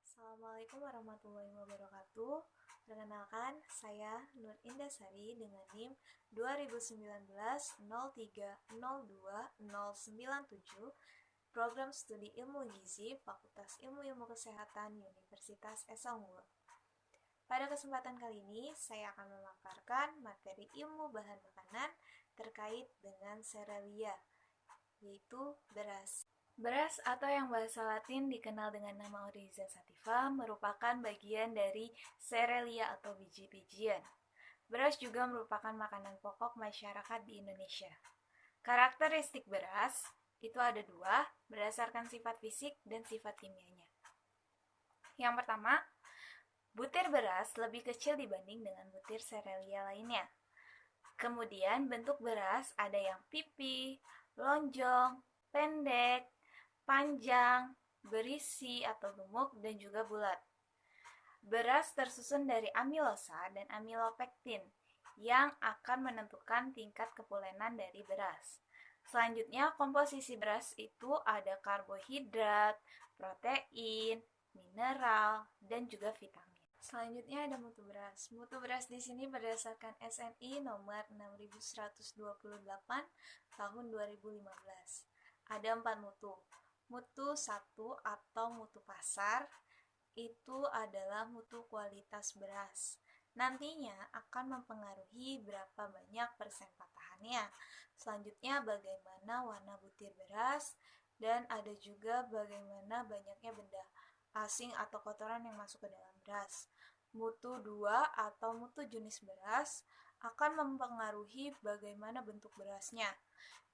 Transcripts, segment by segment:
Assalamualaikum warahmatullahi wabarakatuh. Perkenalkan, saya Nur Indasari dengan NIM 2019-03-02-097, Program Studi Ilmu Gizi, Fakultas Ilmu Kesehatan, Universitas Esa Unggul. Pada kesempatan kali ini, saya akan memaparkan materi ilmu bahan makanan terkait dengan serealia, yaitu beras. Beras atau yang bahasa Latin dikenal dengan nama Oryza sativa merupakan bagian dari serealia atau biji-bijian. Beras juga merupakan makanan pokok masyarakat di Indonesia. Karakteristik beras itu ada dua, berdasarkan sifat fisik dan sifat kimianya. Yang pertama, butir beras lebih kecil dibanding dengan butir serealia lainnya. Kemudian bentuk beras ada yang pipih, lonjong, pendek, panjang, berisi atau gemuk, dan juga bulat. Beras tersusun dari amilosa dan amilopektin yang akan menentukan tingkat kepulenan dari beras. Selanjutnya, komposisi beras itu ada karbohidrat, protein, mineral, dan juga vitamin. Selanjutnya ada mutu beras. Mutu beras di sini berdasarkan SNI nomor 6128 tahun 2015. Ada 4 mutu. Mutu 1 atau mutu pasar itu adalah mutu kualitas beras. Nantinya akan mempengaruhi berapa banyak persen patahannya. Selanjutnya bagaimana warna butir beras, dan ada juga bagaimana banyaknya benda asing atau kotoran yang masuk ke dalam beras. Mutu 2 atau mutu jenis beras akan mempengaruhi bagaimana bentuk berasnya.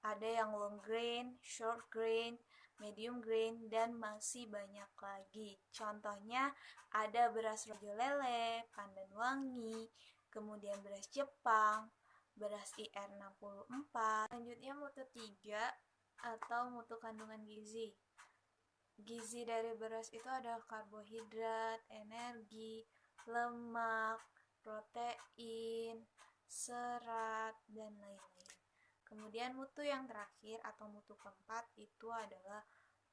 Ada yang long grain, short grain, medium grain, dan masih banyak lagi. Contohnya ada beras rojo lele, pandan wangi, kemudian beras Jepang, beras IR64. Selanjutnya mutu 3 atau mutu kandungan gizi. Gizi dari beras itu ada karbohidrat, energi, lemak, protein, serat, dan lain-lain. Kemudian mutu yang terakhir atau mutu keempat itu adalah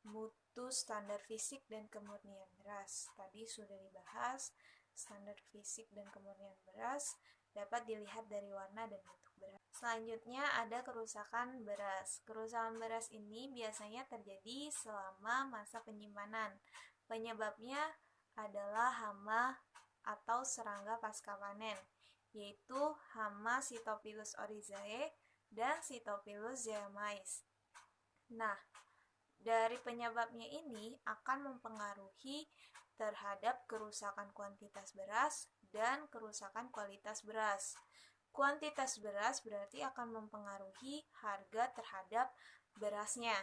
mutu standar fisik dan kemurnian beras. Tadi sudah dibahas, standar fisik dan kemurnian beras dapat dilihat dari warna dan bentuk beras. Selanjutnya ada kerusakan beras. Kerusakan beras ini biasanya terjadi selama masa penyimpanan. Penyebabnya adalah hama atau serangga pasca panen, yaitu hama Cytophilus oryzae dan Cytophilus zeamais. Nah, dari penyebabnya ini akan mempengaruhi terhadap kerusakan kuantitas beras dan kerusakan kualitas beras. Kuantitas beras berarti akan mempengaruhi harga terhadap berasnya.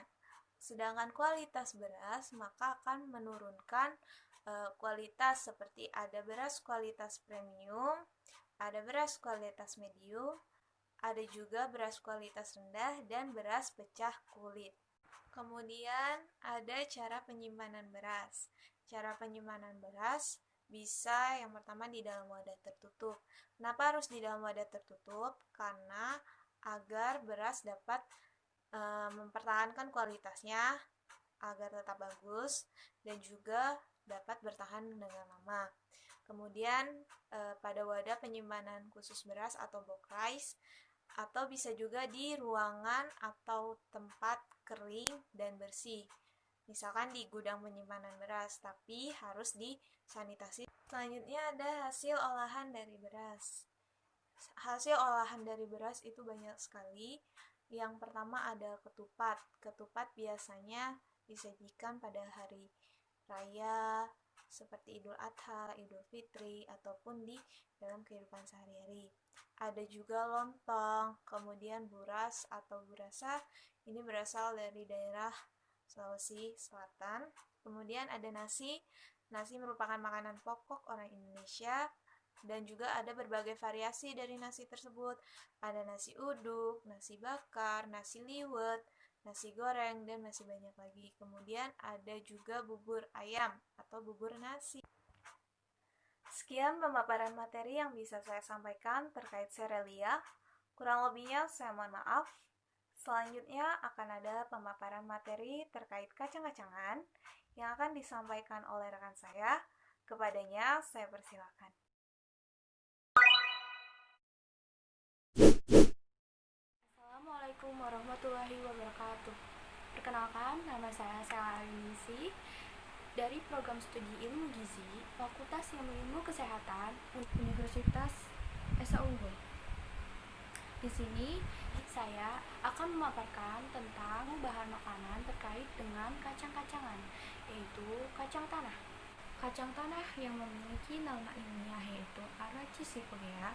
Sedangkan kualitas beras maka akan menurunkan kualitas, seperti ada beras kualitas premium, ada beras kualitas medium, ada juga beras kualitas rendah, dan beras pecah kulit. Kemudian ada cara penyimpanan beras. Cara penyimpanan beras bisa yang pertama di dalam wadah tertutup. Kenapa harus di dalam wadah tertutup? Karena agar beras dapat mempertahankan kualitasnya agar tetap bagus dan juga dapat bertahan dengan lama. Kemudian pada wadah penyimpanan khusus beras atau box rice, atau bisa juga di ruangan atau tempat kering dan bersih. Misalkan di gudang penyimpanan beras, tapi harus disanitasi. Selanjutnya ada hasil olahan dari beras. Hasil olahan dari beras itu banyak sekali. Yang pertama ada ketupat. Ketupat biasanya disajikan pada hari raya seperti Idul Adha, Idul Fitri, ataupun di dalam kehidupan sehari-hari. Ada juga lontong, kemudian buras atau burasa, ini berasal dari daerah Sulawesi Selatan. Kemudian ada nasi. Nasi merupakan makanan pokok orang Indonesia dan juga ada berbagai variasi dari nasi tersebut. Ada nasi uduk, nasi bakar, nasi liwet, nasi goreng, dan masih banyak lagi. Kemudian ada juga bubur ayam atau bubur nasi. Sekian pemaparan materi yang bisa saya sampaikan terkait serelia. Kurang lebihnya saya mohon maaf. Selanjutnya akan ada pemaparan materi terkait kacang-kacangan yang akan disampaikan oleh rekan saya. Kepadanya saya persilakan. Assalamualaikum warahmatullahi wabarakatuh. Perkenalkan, nama saya Sela Arinisi dari Program Studi Ilmu Gizi, Fakultas Ilmu Kesehatan, Universitas Esa Unggul. Di sini saya akan memaparkan tentang bahan makanan terkait dengan kacang-kacangan, yaitu kacang tanah. Kacang tanah yang memiliki nama ilmiah yaitu Arachisequoia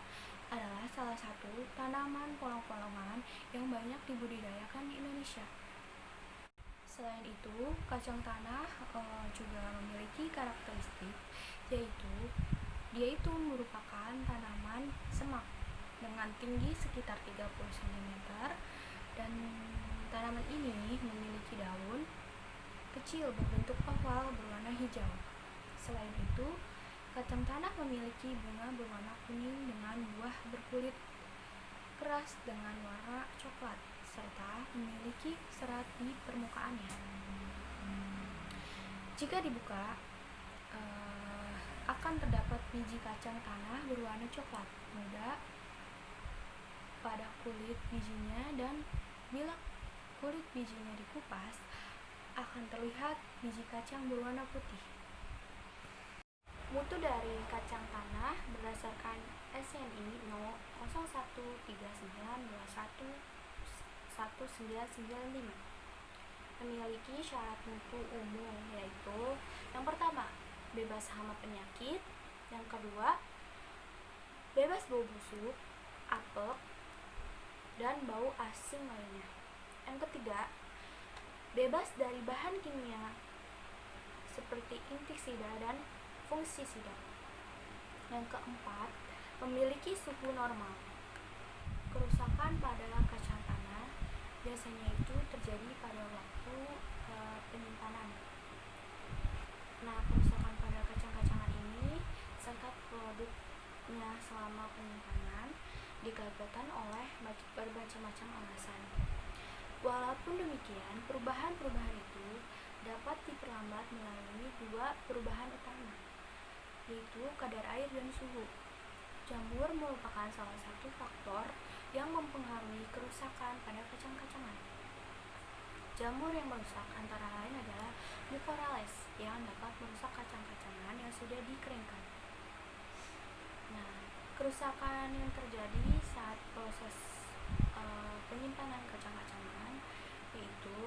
adalah salah satu tanaman polong-polongan yang banyak dibudidayakan di Indonesia. Selain itu, kacang tanah juga memiliki karakteristik, yaitu dia itu merupakan tanaman semak dengan tinggi sekitar 30 cm dan tanaman ini memiliki daun kecil berbentuk oval berwarna hijau. Selain itu, kacang tanah memiliki bunga berwarna kuning dengan buah berkulit keras dengan warna coklat serta memiliki serat di permukaannya. Jika dibuka, akan terdapat biji kacang tanah berwarna coklat muda pada kulit bijinya, dan bila kulit bijinya dikupas, akan terlihat biji kacang berwarna putih. Mutu dari kacang tanah berdasarkan SNI No. 0139211995 memiliki syarat mutu umum, yaitu yang pertama, bebas hama penyakit, yang kedua, bebas bau busuk, apek, dan bau asing lainnya. Yang ketiga, bebas dari bahan kimia seperti insektisida dan fungisida. Yang keempat, memiliki suhu normal. Kerusakan pada kacang tanah biasanya itu terjadi pada waktu penyimpanan. Nah, kerusakan pada kacang-kacangan ini serta produknya selama penyimpanan digagalkan oleh bermacam-macam alasan. Walaupun demikian, perubahan-perubahan itu dapat diperlambat melalui dua perubahan utama, yaitu kadar air dan suhu. Jamur merupakan salah satu faktor yang mempengaruhi kerusakan pada kacang-kacangan. Jamur yang merusak antara lain adalah Mucorales yang dapat merusak kacang-kacangan yang sudah dikeringkan. Nah, kerusakan yang terjadi saat proses penyimpanan kacang-kacangan yaitu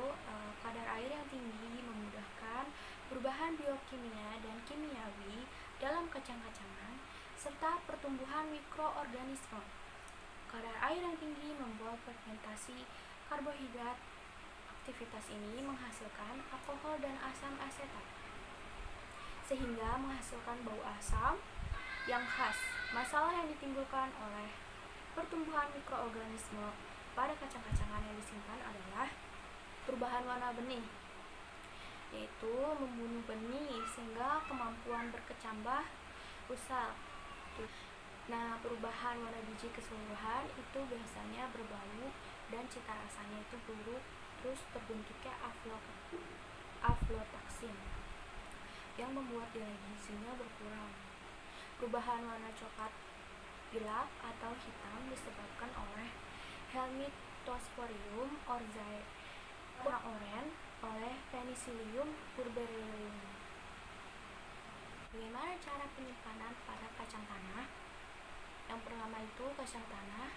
kadar air yang tinggi memudahkan perubahan biokimia dan kimiawi dalam kacang-kacangan serta pertumbuhan mikroorganisme. Kadar air yang tinggi membuat fermentasi karbohidrat. Aktivitas ini menghasilkan alkohol dan asam asetat, sehingga menghasilkan bau asam yang khas. Masalah yang ditimbulkan oleh pertumbuhan mikroorganisme pada kacang-kacangan yang disimpan adalah perubahan warna benih, yaitu membunuh benih sehingga kemampuan berkecambah rusak. Nah, perubahan warna biji keseluruhan itu biasanya berbau dan cita rasanya itu buruk, terus terbentuknya aflatoxin yang membuat nilai gizinya berkurang. Perubahan warna coklat gelap atau hitam disebabkan oleh Helminthosporium oryzae, warna oranye oleh Penicillium purpureum. Bagaimana cara penyimpanan pada kacang tanah? Yang pertama itu, kacang tanah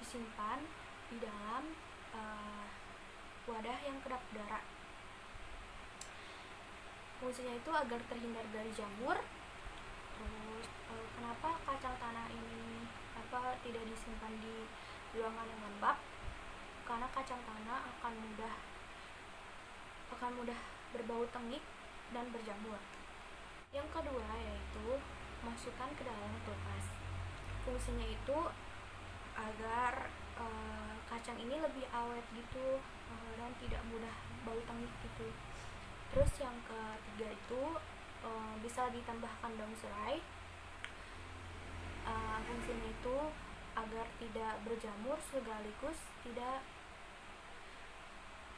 disimpan di dalam wadah yang kedap udara. Fungsinya itu agar terhindar dari jamur. Terus kenapa kacang tanah ini tidak disimpan di ruangan yang lembab? Karena kacang tanah akan mudah berbau tengik dan berjamur. Yang kedua yaitu masukkan ke dalam kulkas. Fungsinya itu agar kacang ini lebih awet gitu, dan tidak mudah bau tengik gitu. Terus yang ketiga itu bisa ditambahkan daun serai. Fungsinya itu agar tidak berjamur sekaligus tidak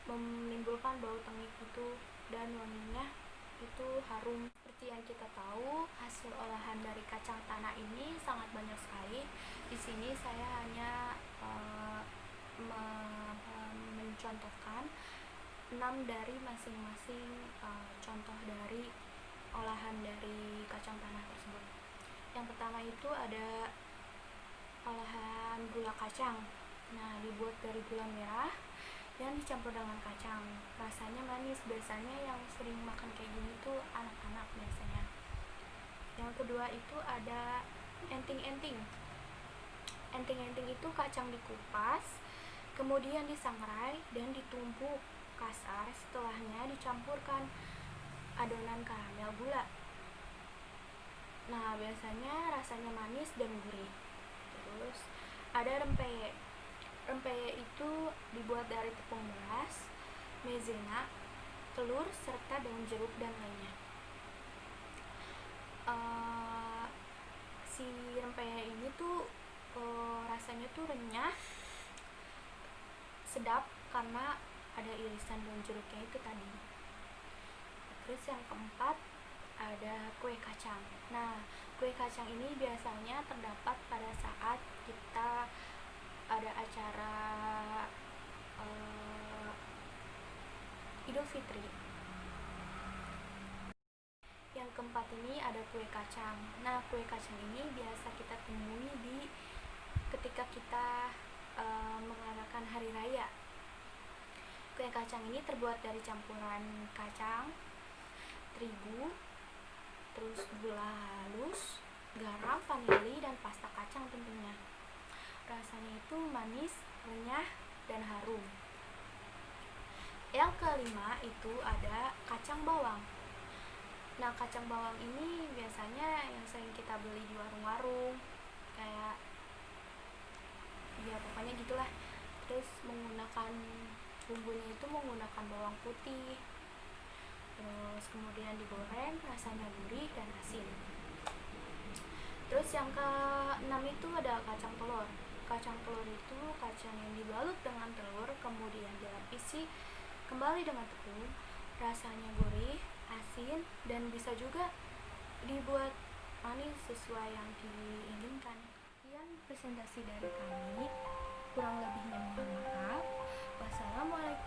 menimbulkan bau tengik itu, dan wanginya itu harum. Seperti yang kita tahu, hasil olahan dari kacang tanah ini sangat banyak sekali. Di sini saya hanya mencontohkan 6 dari masing-masing contoh dari olahan dari kacang tanah tersebut. Yang pertama itu ada olahan gula kacang. Nah, dibuat dari gula merah yang dicampur dengan kacang. Rasanya manis. Biasanya yang sering makan kayak gini tuh anak-anak biasanya. Yang kedua itu ada enting-enting. Enting-enting itu kacang dikupas, kemudian disangrai dan ditumbuk kasar. Setelahnya dicampurkan adonan karamel gula. Nah, biasanya rasanya manis dan gurih. Terus ada rempeyek. Rempeyek itu dibuat dari tepung beras, maizena, telur, serta daun jeruk dan lainnya. Si rempeyek ini tuh rasanya tuh renyah, sedap karena ada irisan daun jeruknya itu tadi. Terus yang keempat ada kue kacang. Nah, kue kacang ini biasanya terdapat pada saat kita ada acara Idul Fitri. Yang keempat ini ada kue kacang. Nah, kue kacang ini biasa kita temui ketika kita merayakan hari raya. Kue kacang ini terbuat dari campuran kacang, terigu, terus gula halus, garam, vanili, dan pasta kacang tentunya. Rasanya itu manis, renyah, dan harum. Yang kelima itu ada kacang bawang. Nah, kacang bawang ini biasanya yang sering kita beli di warung-warung, kayak ya pokoknya gitulah. Terus menggunakan bumbunya itu menggunakan bawang putih, terus kemudian digoreng, rasanya gurih dan asin. Terus yang ke-6 itu ada kacang telur. Kacang telur itu kacang yang dibalut dengan telur, kemudian dilapisi kembali dengan tepung. Rasanya gurih, asin, dan bisa juga dibuat manis sesuai yang diinginkan. Sekian presentasi dari kami. Kurang lebihnya mohon maaf. Wassalamualaikum